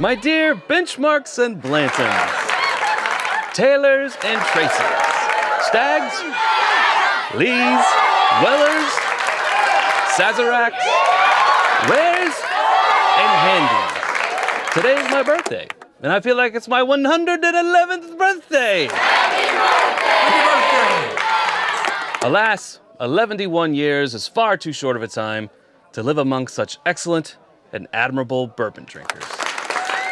My dear Benchmarks and Blantons, Taylors and Traces, Staggs, Lees, Wellers, Sazeracs, Rares, and Handies. Today is my birthday, and I feel like it's my 111th birthday. Happy birthday! Alas, 111 years is far too short of a time to live among such excellent and admirable bourbon drinkers.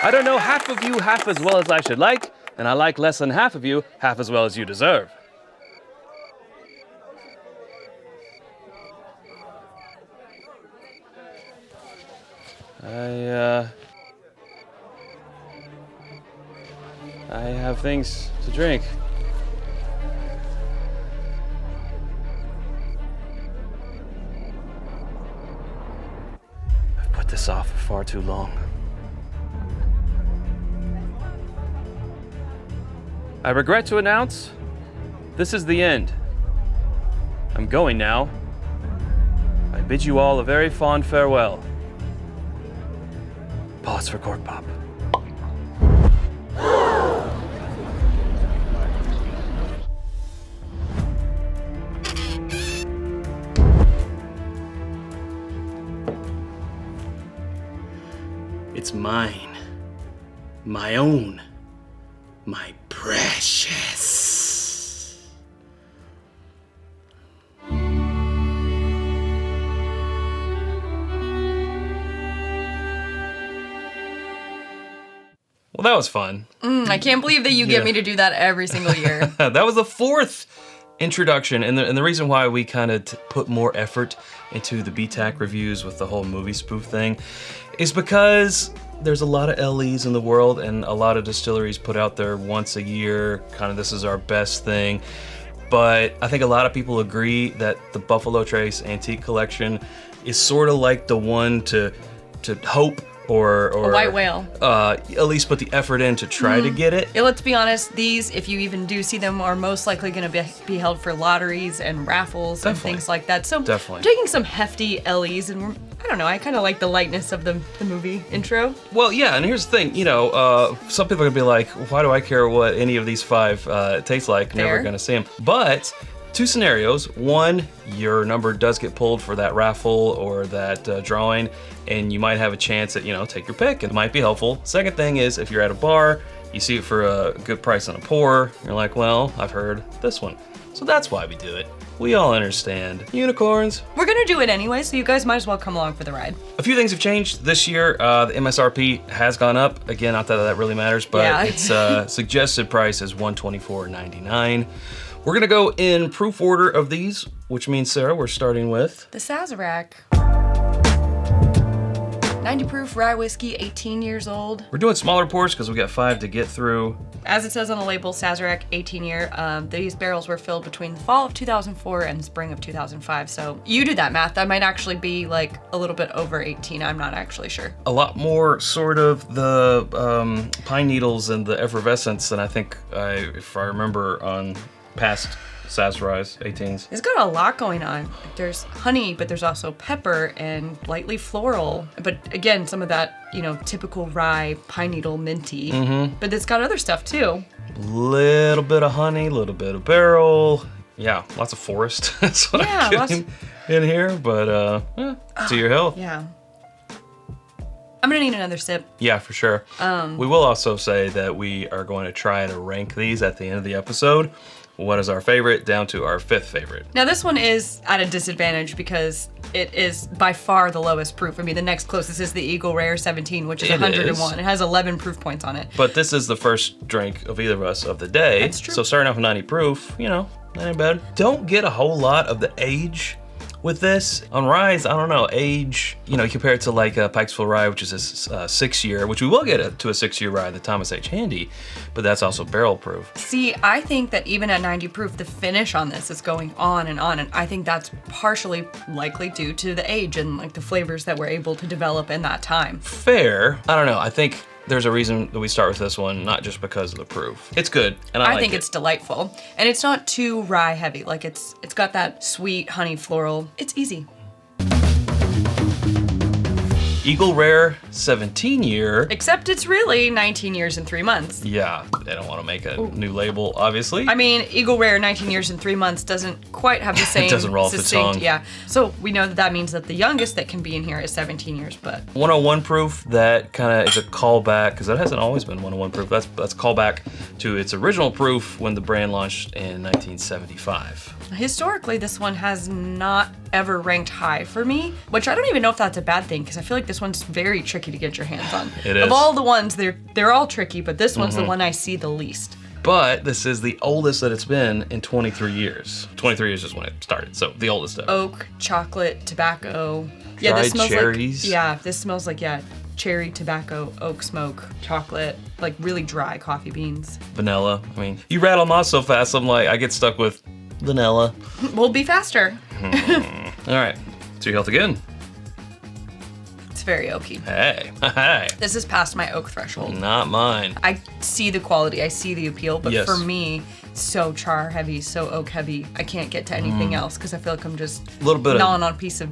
I don't know half of you half as well as I should like, and I like less than half of you half as well as you deserve. I have things to drink. I've put this off for far too long. I regret to announce, this is the end. I'm going now. I bid you all a very fond farewell. Pause for cork pop. It's mine. My own. My precious. Well, that was fun. I can't believe that you get me to do that every single year. That was the fourth introduction, and the reason why we kind of put more effort into the BTAC reviews with the whole movie spoof thing is because there's a lot of LEs in the world, and a lot of distilleries put out their once a year, kind of this is our best thing. But I think a lot of people agree that the Buffalo Trace Antique Collection is sort of like the one to hope or a white whale. At least put the effort in to try to get it. Yeah, let's be honest, these, if you even do see them, are most likely going to be held for lotteries and raffles and things like that. So Definitely. Taking some hefty LEs, and I don't know, I kind of like the lightness of the movie intro. Well, yeah, and here's the thing, some people are going to be like, why do I care what any of these five taste like? Fair. Never going to see them. But two scenarios. One, your number does get pulled for that raffle or that drawing, and you might have a chance at, take your pick. It might be helpful. Second thing is, if you're at a bar, you see it for a good price on a pour, you're like, well, I've heard this one. So that's why we do it. We all understand. Unicorns. We're going to do it anyway, so you guys might as well come along for the ride. A few things have changed this year. The MSRP has gone up. Again, not that that really matters, but Yeah. its suggested price is $124.99. We're gonna go in proof order of these, which means, Sarah, we're starting with The Sazerac. 90 proof rye whiskey, 18 years old. We're doing smaller pours because we got 5 to get through. As it says on the label, Sazerac 18 year. These barrels were filled between the fall of 2004 and the spring of 2005. So you do that math. That might actually be like a little bit over 18. I'm not actually sure. A lot more sort of the pine needles and the effervescence than I think if I remember on past Sazerac Rye's 18s. It's got a lot going on. There's honey, but there's also pepper and lightly floral. But again, some of that, typical rye, pine needle, minty. Mm-hmm. But it's got other stuff too. Little bit of honey, little bit of barrel. Yeah, lots of forest. That's what I'm getting in here. But to your health. Yeah. I'm gonna need another sip. Yeah, for sure. We will also say that we are going to try to rank these at the end of the episode. What is our favorite down to our 5th favorite. Now this one is at a disadvantage because it is by far the lowest proof. I mean, the next closest is the Eagle Rare 17, which is 101. It has 11 proof points on it. But this is the first drink of either of us of the day. That's true. So starting off with 90 proof, that ain't bad. Don't get a whole lot of the age with this. On Ryes, I don't know, age, you compare it to like Pikesville Rye, which is a 6-year, which we will get to a 6-year rye, the Thomas H. Handy, but that's also barrel proof. See, I think that even at 90 proof, the finish on this is going on, and I think that's partially likely due to the age and like the flavors that we're able to develop in that time. Fair. I don't know. I think there's a reason that we start with this one, not just because of the proof. It's good, and I like think it's delightful, and it's not too rye heavy. Like it's got that sweet honey floral. It's easy. Eagle Rare 17 year. Except it's really 19 years and 3 months. Yeah, they don't want to make a new label, obviously. I mean, Eagle Rare 19 years and 3 months doesn't quite have the same It doesn't roll off the tongue. Yeah. So we know that means that the youngest that can be in here is 17 years, but 101 proof, that kind of is a callback, because that hasn't always been 101 proof. That's a callback to its original proof when the brand launched in 1975. historically this one has not ever ranked high for me, which I don't even know if that's a bad thing because I feel like this one's very tricky to get your hands on. It is. Of all the ones, they're all tricky, but this one's the one I see the least. But this is the oldest that it's been in 23 years. 23 years is when it started, so the oldest ever. Oak, chocolate, tobacco. Yeah, Dried this smells cherries. like, yeah, this smells like, yeah, cherry, tobacco, oak smoke, chocolate, like really dry coffee beans. Vanilla. I mean, you rattle them off so fast, I'm like, I get stuck with vanilla. We'll be faster. All right, to your health again. It's very oaky. Hey, hey. This is past my oak threshold. Not mine. I see the quality, I see the appeal, but Yes. for me, it's so char heavy, so oak heavy. I can't get to anything else because I feel like I'm just A little bit gnawing on a piece of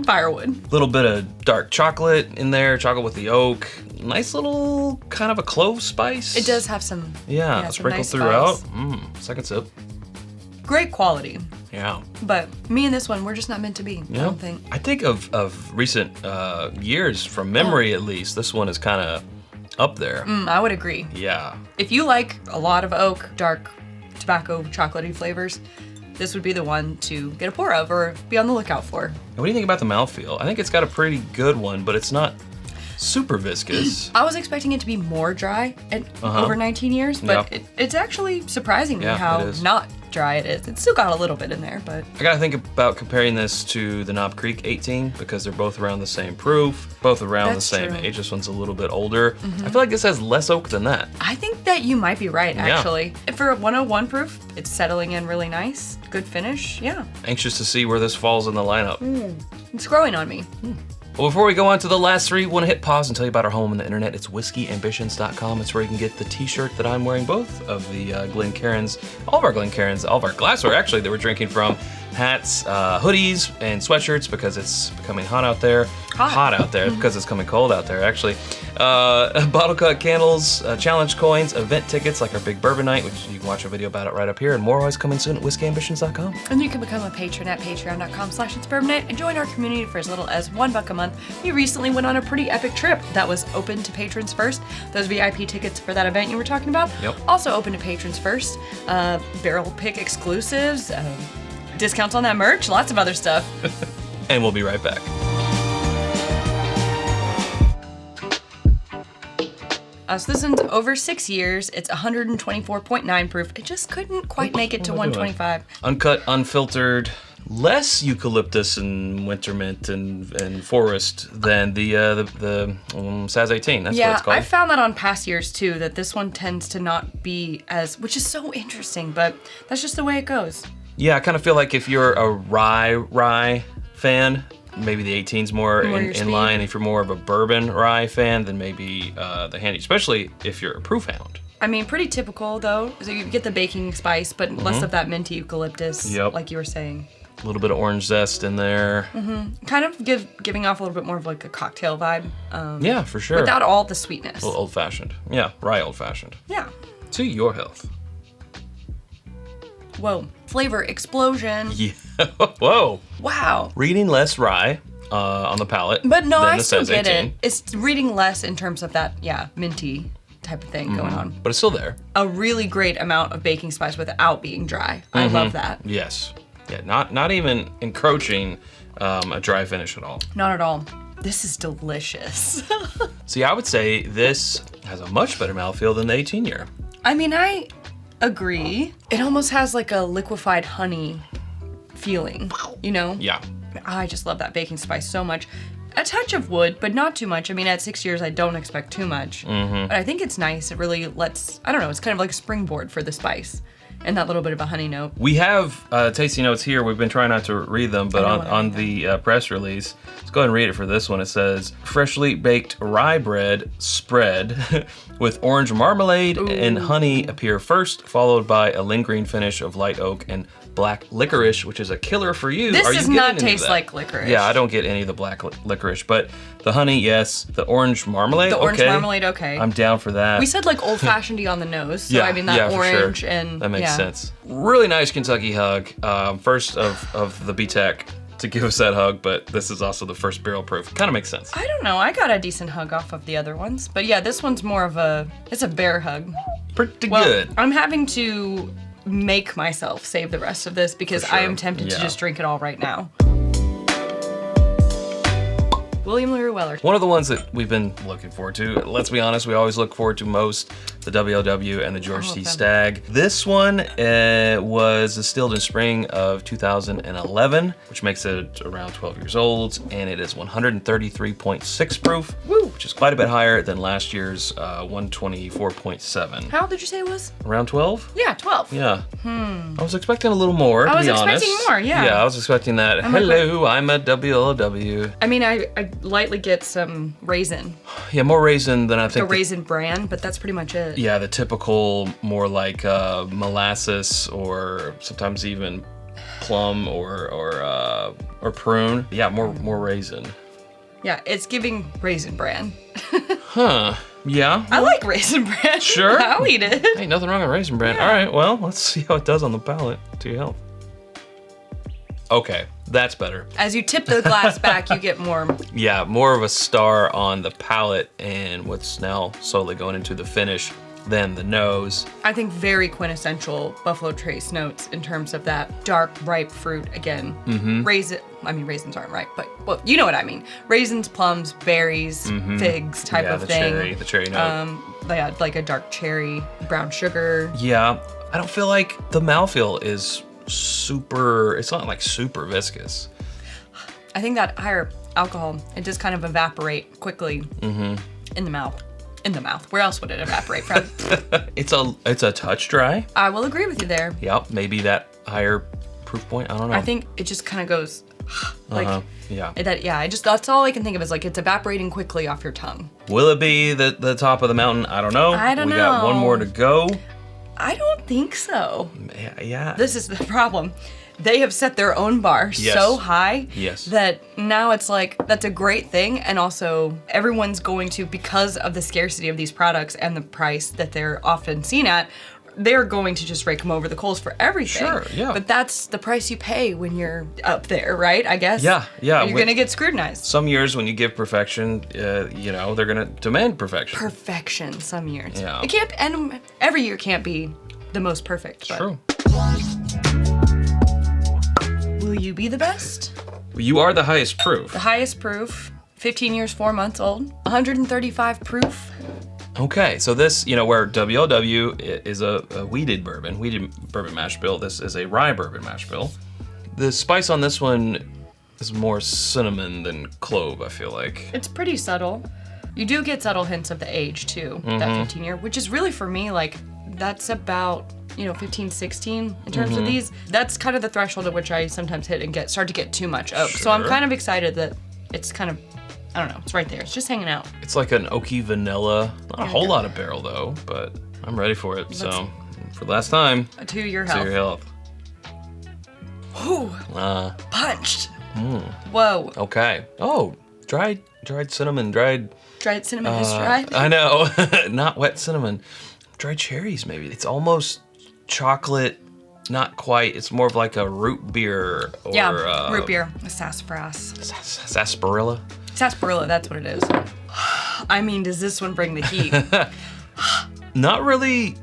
firewood. little bit of dark chocolate in there, chocolate with the oak. Nice little kind of a clove spice. It does have some, Yeah, some sprinkled nice throughout. spice. Second sip. Great quality, Yeah. but me and this one, we're just not meant to be. I don't think. I think of recent years, from memory at least, this one is kind of up there. I would agree. Yeah. If you like a lot of oak, dark, tobacco, chocolatey flavors, this would be the one to get a pour of or be on the lookout for. And what do you think about the mouthfeel? I think it's got a pretty good one, but it's not super viscous. I was expecting it to be more dry at over 19 years, but Yeah. it's actually surprising me Yeah, how it is. not dry it is. It's still got a little bit in there, but I gotta think about comparing this to the Knob Creek 18 because they're both around the same proof, both around That's the same true. age. This one's a little bit older. I feel like this has less oak than that. I think that you might be right, Yeah. actually. For a 101 proof, it's settling in really nice. Good finish, yeah. Anxious to see where this falls in the lineup. It's growing on me. Well, before we go on to the last three, want to hit pause and tell you about our home on the internet. It's whiskyambitions.com. It's where you can get the t-shirt that I'm wearing, both of the Glencairns, all of our Glencairns, all of our glassware actually that we're drinking from, hats, hoodies, and sweatshirts because it's becoming hot out there. Hot out there because it's coming cold out there actually. Bottle cut candles, challenge coins, event tickets like our big Bourbon night, which you can watch a video about it right up here, and more always coming soon at whiskyambitions.com. And you can become a patron at patreon.com/itsbourbonnight and join our community for as little as $1 a month. We recently went on a pretty epic trip that was open to patrons first. Those VIP tickets for that event you were talking about, Yep. also open to patrons first. Barrel pick exclusives, discounts on that merch, lots of other stuff. And we'll be right back. So this one's over 6 years. It's 124.9 proof. It just couldn't quite make it to what am I doing? 125. Uncut, unfiltered, less eucalyptus and winter mint and forest than the Saz 18. That's what Yeah, it's called. I found that on past years too, that this one tends to not be as, which is so interesting, but that's just the way it goes. Yeah, I kind of feel like if you're a rye fan, maybe the 18's more More your in speed. line. If you're more of a bourbon rye fan, then maybe the handy, especially if you're a proof hound. I mean, pretty typical though. So you get the baking spice, but less of that minty eucalyptus, Yep. like you were saying. A little bit of orange zest in there. Kind of giving off a little bit more of like a cocktail vibe. Yeah, for sure. Without all the sweetness. A little old-fashioned. Yeah, rye old-fashioned. Yeah. To your health. Whoa. Flavor explosion. Yeah. Whoa. Wow. Reading less rye on the palate. But no, than I the still Saz get 18. it. It's reading less in terms of that, minty type of thing going on. But it's still there. A really great amount of baking spice without being dry. I love that. Yes. Yeah, not even encroaching a dry finish at all. Not at all. This is delicious. See, I would say this has a much better mouthfeel than the 18 year. I mean, I agree. It almost has like a liquefied honey feeling, you know? Yeah. I just love that baking spice so much. A touch of wood, but not too much. I mean, at 6 years, I don't expect too much. But I think it's nice. It really lets, I don't know, it's kind of like a springboard for the spice. And that little bit of a honey note. We have tasting notes here. We've been trying not to read them, but I know on the press release, let's go ahead and read it for this one. It says, freshly baked rye bread spread with orange marmalade and honey appear first, followed by a lingering finish of light oak and black licorice, which is a killer for you. This Are does you not getting any of taste that? like licorice. Yeah, I don't get any of the black licorice, but the honey, yes. The orange marmalade, The orange okay. marmalade, okay. I'm down for that. We said like old-fashioned on the nose, so yeah, I mean that for orange sure. and that makes yeah. sense. Really nice Kentucky hug. First of the BTAC to give us that hug, but this is also the first barrel proof. Kind of makes sense. I don't know. I got a decent hug off of the other ones, but yeah, this one's more of it's a bear hug. Pretty Well, good. I'm having to make myself save the rest of this because For I sure. am tempted to Yeah. just drink it all right now. William Larue Weller. One of the ones that we've been looking forward to. Let's be honest, we always look forward to most the WLW and the George All T. of them. Stagg. This one was distilled in spring of 2011, which makes it around 12 years old, and it is 133.6 proof, Woo. which is quite a bit higher than last year's 124.7. How old did you say it was? Around 12? Yeah, 12. Yeah. I was expecting a little more, to I was be honest. expecting more, yeah. Yeah, I was expecting that. Hello, I'm a WLW. I mean, I lightly get some raisin, Yeah, more raisin than I think. the raisin bran, but that's pretty much it. Yeah, the typical, more like molasses or sometimes even plum or prune. Yeah, more raisin. Yeah, it's giving raisin bran. Huh? Yeah. I like raisin bran. Sure. I'll eat it. Ain't nothing wrong with raisin bran. Yeah. All right, well, let's see how it does on the palate. To your health. Okay, that's better. As you tip the glass back, you get more. Yeah, more of a star on the palate and what's now slowly going into the finish than the nose. I think very quintessential Buffalo Trace notes in terms of that dark, ripe fruit again. Mm-hmm. Raisins aren't ripe, but well, you know what I mean. Raisins, plums, berries, figs type Yeah, of the thing. the cherry note. Yeah, like a dark cherry, brown sugar. Yeah, I don't feel like the mouthfeel is super, it's not like super viscous. I think that higher alcohol, it just kind of evaporate quickly in the mouth. In the mouth. Where else would it evaporate from? It's a touch dry. I will agree with you there. Yep, maybe that higher proof point, I don't know. I think it just kind of goes like yeah. that's all I can think of is like it's evaporating quickly off your tongue. Will it be the top of the mountain? I don't know. I don't We got one know. more to go. I don't think so. Yeah. This is the problem. They have set their own bar Yes. so high Yes. that now it's like, that's a great thing. And also, everyone's going to, because of the scarcity of these products and the price that they're often seen at, they're going to just rake them over the coals for everything. Sure, yeah. But that's the price you pay when you're up there, right? I guess. Yeah. You're going to get scrutinized. Some years when you give perfection, they're gonna demand perfection. Perfection some years. Yeah. It can't, and every year can't be the most perfect. But True. will you be the best? You are the highest proof. The highest proof, 15 years, 4 months old, 135 proof. Okay, so this, where WLW is a wheated bourbon mash bill. This is a rye bourbon mash bill. The spice on this one is more cinnamon than clove, I feel like. It's pretty subtle. You do get subtle hints of the age too, that 15 year, which is really for me, like, that's about, 15, 16 in terms of these. That's kind of the threshold at which I sometimes hit and start to get too much oak. So I'm Sure. kind of excited that it's kind of, I don't know, it's right there. It's just hanging out. It's like an oaky vanilla. Not a whole lot of barrel though, but I'm ready for it. So, for the last time, To your to health. your health. Whew, punched. Whoa. Okay. Oh, dried cinnamon, Dried cinnamon is dry. I know, not wet cinnamon. Dried cherries, maybe. It's almost chocolate, not quite. It's more of like a root beer or Root beer. Sassafras. sarsaparilla. Sarsaparilla, that's what it is. I mean, does this one bring the heat? Not really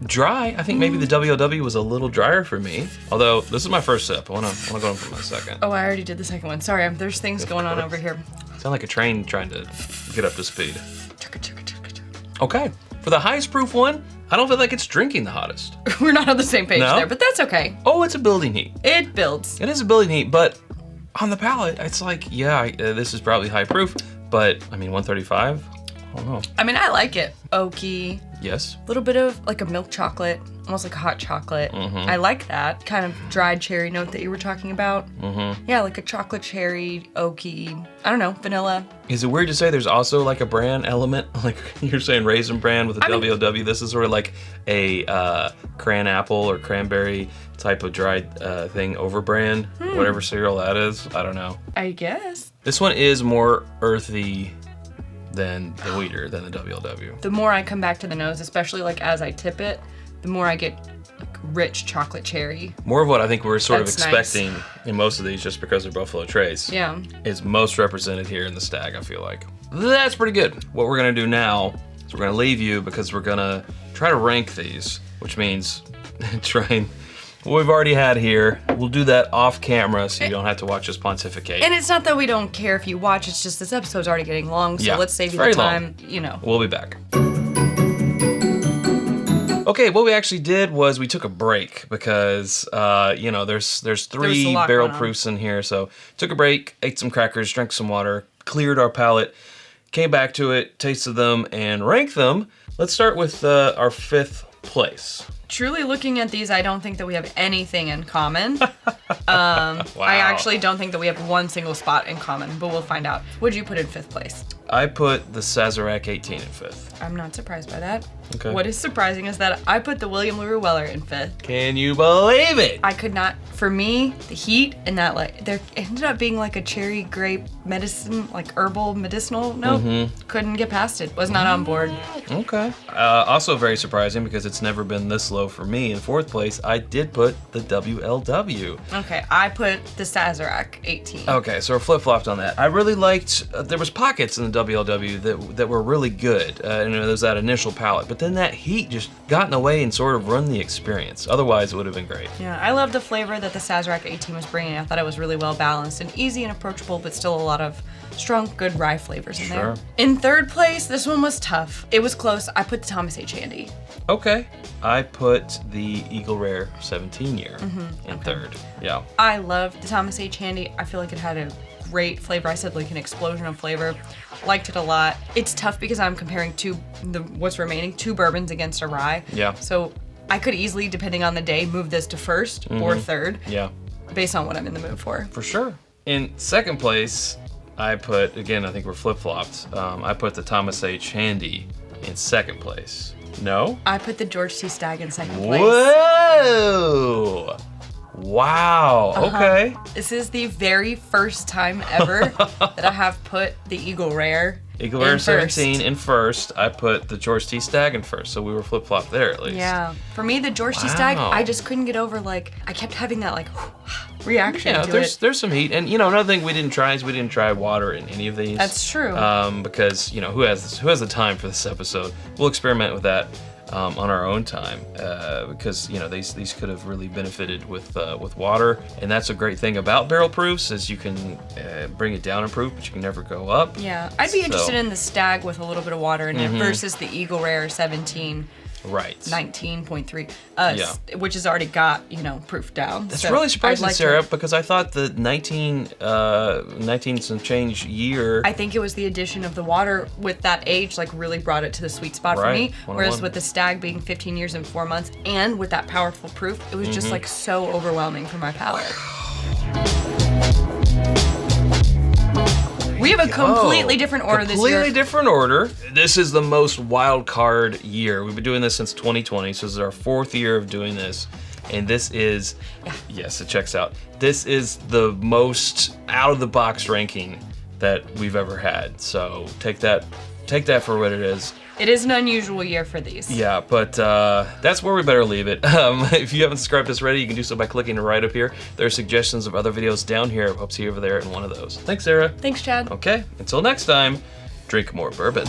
dry. I think maybe the WLW was a little drier for me. Although this is my first sip. I wanna go in for my second. Oh, I already did the second one. Sorry, there's things going on over here. Sound like a train trying to get up to speed. Chugga, chugga, chugga, chugga. Okay. For the highest proof one, I don't feel like it's drinking the hottest. We're not on the same page No? there, but that's okay. Oh, it's a building heat. It builds. It is a building heat, but on the palate, it's like, this is probably high proof, but I mean, 135? I don't know. I mean, I like it. Oaky, Yes. a little bit of like a milk chocolate, almost like a hot chocolate. I like that kind of dried cherry note that you were talking about. Yeah, like a chocolate cherry, oaky, I don't know, vanilla. Is it weird to say there's also like a bran element? Like you're saying raisin bran with a WLW. This is sort of like a cran apple or cranberry type of dried thing over bran, whatever cereal that is. I don't know. I guess. This one is more earthy than the Weeder, than the WLW. The more I come back to the nose, especially like as I tip it, the more I get like rich chocolate cherry. More of what I think we're sort of That's expecting in most of these, just because they're Buffalo Trace. Yeah. Is most represented here in the Stagg, I feel like. That's pretty good. What we're gonna do now is we're gonna leave you because we're gonna try to rank these, which means trying what we've already had here. We'll do that off camera so you don't have to watch us pontificate. And it's not that we don't care if you watch, it's just this episode's already getting long, so let's save you the time, you know. We'll be back. Okay, what we actually did was we took a break because, you know, there's 3 barrel proofs in here. So took a break, ate some crackers, drank some water, cleared our palate, came back to it, tasted them, and ranked them. Let's start with our 5th place. Truly looking at these, I don't think that we have anything in common. I actually don't think that we have one single spot in common, but we'll find out. What'd you put in 5th place? I put the Sazerac 18 in 5th. I'm not surprised by that. Okay. What is surprising is that I put the William Larue Weller in 5th. Can you believe it? I could not, for me, the heat and that like, there ended up being like a cherry grape medicine, like herbal medicinal note. Couldn't get past it, was not on board. Okay. Also very surprising because it's never been this low for me. In 4th place, I did put the WLW. Okay, I put the Sazerac 18. Okay, so we're flip-flopped on that. I really liked, there was pockets in the WLW that were really good. And there was that initial palate, but then that heat just got in the way and sort of ruined the experience. Otherwise, it would have been great. Yeah, I love the flavor that the Sazerac 18 was bringing. I thought it was really well balanced and easy and approachable, but still a lot of strong, good rye flavors in there. In 3rd place, this one was tough. It was close. I put the Thomas H. Handy. Okay. I put the Eagle Rare 17 year in 3rd. Yeah. I loved the Thomas H. Handy. I feel like it had a great flavor. I said like an explosion of flavor. Liked it a lot. It's tough because I'm comparing what's remaining, 2 bourbons against a rye. Yeah. So I could easily, depending on the day, move this to 1st or 3rd. Yeah. Based on what I'm in the mood for. For sure. In 2nd place, I put, again, I think we're flip-flopped. I put the Thomas H. Handy in 2nd place. No? I put the George T. Stagg in 2nd place. Whoa! Wow, okay. This is the very first time ever that I have put the Eagle Rare Eagle Rare 17 in 1st. I put the George T. Stagg in 1st, so we were flip-flopped there at least. Yeah. For me, the George T. Stagg, I just couldn't get over, like, I kept having that, like, reaction to it. There's some heat. And, you know, another thing we didn't try is we didn't try water in any of these. That's true. Because, you know, who has the time for this episode? We'll experiment with that on our own time because, you know, these could have really benefited with water. And that's a great thing about barrel proofs is you can bring it down in proof, but you can never go up. Yeah. I'd be interested in the Stagg with a little bit of water in it versus the Eagle Rare 17. Right. 19.3, which has already got, you know, proof down. That's really surprising, Sarah, because I thought the 19 some change year. I think it was the addition of the water with that age, like, really brought it to the sweet spot for me. Whereas with the Stagg being 15 years and 4 months and with that powerful proof, it was just, like, so overwhelming for my palate. We have a completely different order this year. Completely different order. This is the most wild card year. We've been doing this since 2020, so this is our 4th year of doing this. And this is, yes, it checks out. This is the most out-of-the-box ranking that we've ever had. So take that for what it is. It is an unusual year for these. Yeah, but that's where we better leave it. If you haven't subscribed to us already, you can do so by clicking right up here. There are suggestions of other videos down here. Hope to see you over there in one of those. Thanks, Sarah. Thanks, Chad. Okay, until next time, drink more bourbon.